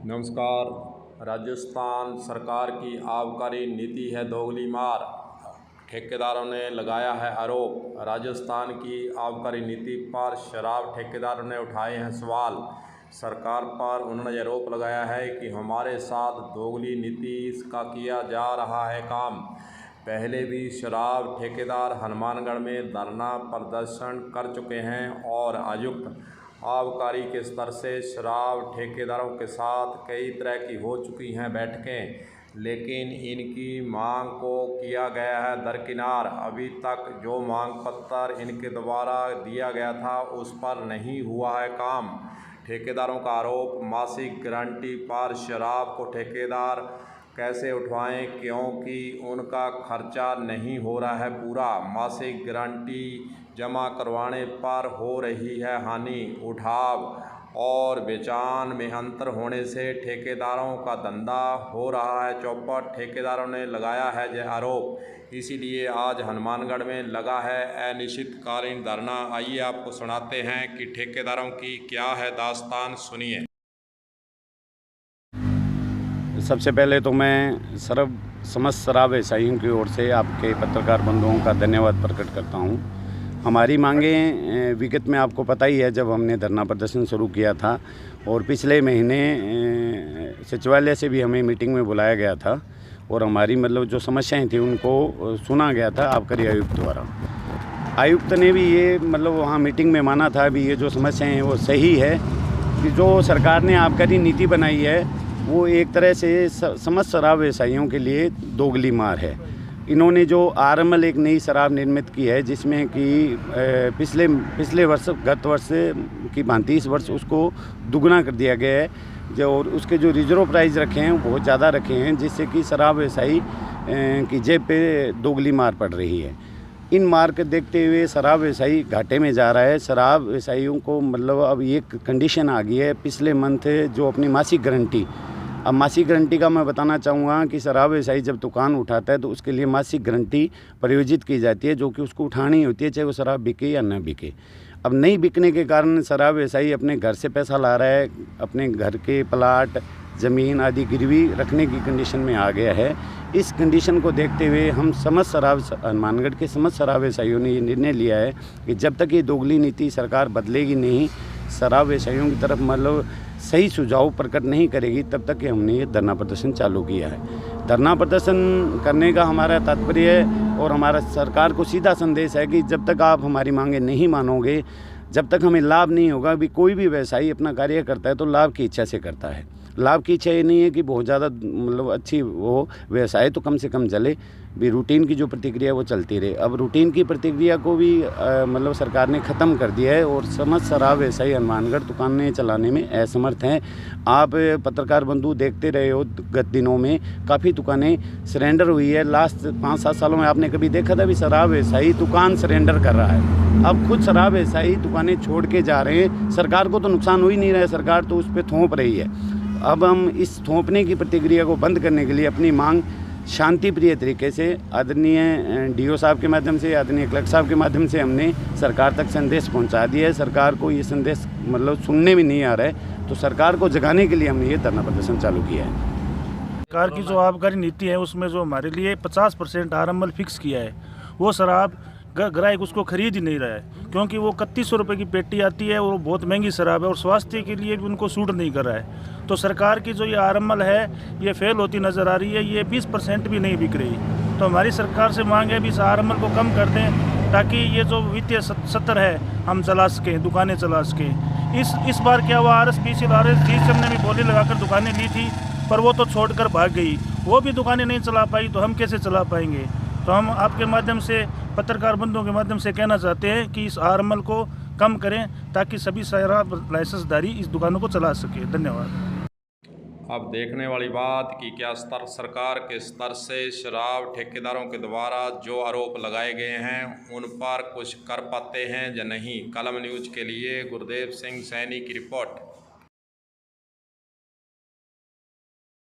नमस्कार। राजस्थान सरकार की आबकारी नीति है दोगली मार, ठेकेदारों ने लगाया है आरोप। राजस्थान की आबकारी नीति पर शराब ठेकेदारों ने उठाए हैं सवाल। सरकार पर उन्होंने आरोप लगाया है कि हमारे साथ दोगली नीति का किया जा रहा है काम। पहले भी शराब ठेकेदार हनुमानगढ़ में धरना प्रदर्शन कर चुके हैं और आयुक्त आबकारी के स्तर से शराब ठेकेदारों के साथ कई तरह की हो चुकी हैं बैठकें, लेकिन इनकी मांग को किया गया है दरकिनार। अभी तक जो मांग पत्र इनके द्वारा दिया गया था उस पर नहीं हुआ है काम। ठेकेदारों का आरोप, मासिक गारंटी पर शराब को ठेकेदार कैसे उठवाएं क्योंकि उनका खर्चा नहीं हो रहा है पूरा। मासिक गारंटी जमा करवाने पर हो रही है हानि। उठाव और बेचान में अंतर होने से ठेकेदारों का धंधा हो रहा है चौपट। ठेकेदारों ने लगाया है यह आरोप, इसीलिए आज हनुमानगढ़ में लगा है अनिश्चितकालीन धरना। आइए आपको सुनाते हैं कि ठेकेदारों की क्या है दास्तान, सुनिए। सबसे पहले तो मैं समस्त शराब व्यवसायियों की ओर से आपके पत्रकार बंधुओं का धन्यवाद प्रकट करता हूं। हमारी मांगें विगत में आपको पता ही है, जब हमने धरना प्रदर्शन शुरू किया था और पिछले महीने सचिवालय से भी हमें मीटिंग में बुलाया गया था और हमारी जो समस्याएं थी उनको सुना गया था आबकारी आयुक्त द्वारा। आयुक्त ने भी ये वहाँ मीटिंग में माना था भी ये जो समस्याएँ हैं वो सही है कि जो सरकार ने आबकारी नीति बनाई है वो एक तरह से समस्त शराब व्यवसायियों के लिए दोगली मार है। इन्होंने जो आरएमएल एक नई शराब निर्मित की है जिसमें कि पिछले वर्ष गत वर्ष की भांति इस वर्ष उसको दुगना कर दिया गया है और उसके जो रिजर्व प्राइस रखे हैं वो बहुत ज़्यादा रखे हैं, जिससे कि शराब व्यवसायी की जेब पे दोगली मार पड़ रही है। इन मार के देखते हुए शराब व्यवसायी घाटे में जा रहा है। शराब व्यवसायियों को अब ये कंडीशन आ गई है पिछले मंथ जो अपनी मासिक गारंटी, अब मासिक गारंटी का मैं बताना चाहूँगा कि शराब व्यवसायी जब दुकान उठाता है तो उसके लिए मासिक गारंटी प्रयोजित की जाती है जो कि उसको उठानी होती है, चाहे वो शराब बिके या न बिके। अब नहीं बिकने के कारण शराब व्यवसायी अपने घर से पैसा ला रहा है, अपने घर के प्लाट ज़मीन आदि गिरवी रखने की कंडीशन में आ गया है। इस कंडीशन को देखते हुए हम समस्त हनुमानगढ़ के समस्त शराब व्यवसायियों ने ये निर्णय लिया है कि जब तक ये दोगली नीति सरकार बदलेगी नहीं, शराब व्यवसायियों की तरफ सही सुझाव प्रकट नहीं करेगी, तब तक हमने ये धरना प्रदर्शन चालू किया है। धरना प्रदर्शन करने का हमारा तात्पर्य है और हमारा सरकार को सीधा संदेश है कि जब तक आप हमारी मांगें नहीं मानोगे, जब तक हमें लाभ नहीं होगा। भी कोई भी व्यवसायी अपना कार्य करता है तो लाभ की इच्छा से करता है। लाभ की इच्छा ये नहीं है कि बहुत ज़्यादा अच्छी वो व्यवसाय तो कम से कम चले, भी रूटीन की जो प्रतिक्रिया वो चलती रहे। अब रूटीन की प्रतिक्रिया को भी सरकार ने ख़त्म कर दिया है और समस्त शराब व्यवसायी हनुमानगढ़ दुकानें चलाने में असमर्थ हैं। आप पत्रकार बंधु देखते रहे हो, गत दिनों में काफ़ी दुकानें सरेंडर हुई है। लास्ट 5-7 सालों में आपने कभी देखा था भी शराब व्यवसायी दुकान सरेंडर कर रहा है? अब खुद शराब व्यवसायी दुकानें छोड़ के जा रहे हैं। सरकार को तो नुकसान हो ही नहीं रहा है, सरकार तो उस पर थोप रही है। अब हम इस थोपने की प्रतिक्रिया को बंद करने के लिए अपनी मांग शांति प्रिय तरीके से आदरणीय डीओ साहब के माध्यम से, आदरणीय कलेक्टर साहब के माध्यम से हमने सरकार तक संदेश पहुंचा दिया है। सरकार को ये संदेश सुनने में नहीं आ रहा है, तो सरकार को जगाने के लिए हमने ये धरना प्रदर्शन चालू किया है। सरकार की जो आबकारी नीति है उसमें जो हमारे लिए 50% आरएमएल फिक्स किया है, वो शराब ग्राहक उसको खरीद ही नहीं रहा है क्योंकि वो 3100 रुपये की पेटी आती है और वो बहुत महंगी शराब है और स्वास्थ्य के लिए भी उनको सूट नहीं कर रहा है। तो सरकार की जो ये आरएमएल है ये फेल होती नज़र आ रही है, ये 20% भी नहीं बिक रही। तो हमारी सरकार से मांग है भी इस आरएमएल को कम कर दें ताकि ये जो वित्तीय सत्र है हम चला सकें, दुकानें चला सकें। इस बार क्या हुआ, RSDCM ने भी बोली लगाकर दुकानें ली थी पर वो तो छोड़कर भाग गई, वो भी दुकानें नहीं चला पाई, तो हम कैसे चला पाएंगे? तो हम आपके माध्यम से, पत्रकार बंधुओं के माध्यम से कहना चाहते हैं कि इस आरएमएल को कम करें ताकि सभी शराब लाइसेंसधारी इस दुकानों को चला सके। धन्यवाद। अब देखने वाली बात कि क्या सरकार के स्तर से शराब ठेकेदारों के द्वारा जो आरोप लगाए गए हैं उन पर कुछ कर पाते हैं या नहीं। कलम न्यूज़ के लिए गुरदेव सिंह सैनी की रिपोर्ट।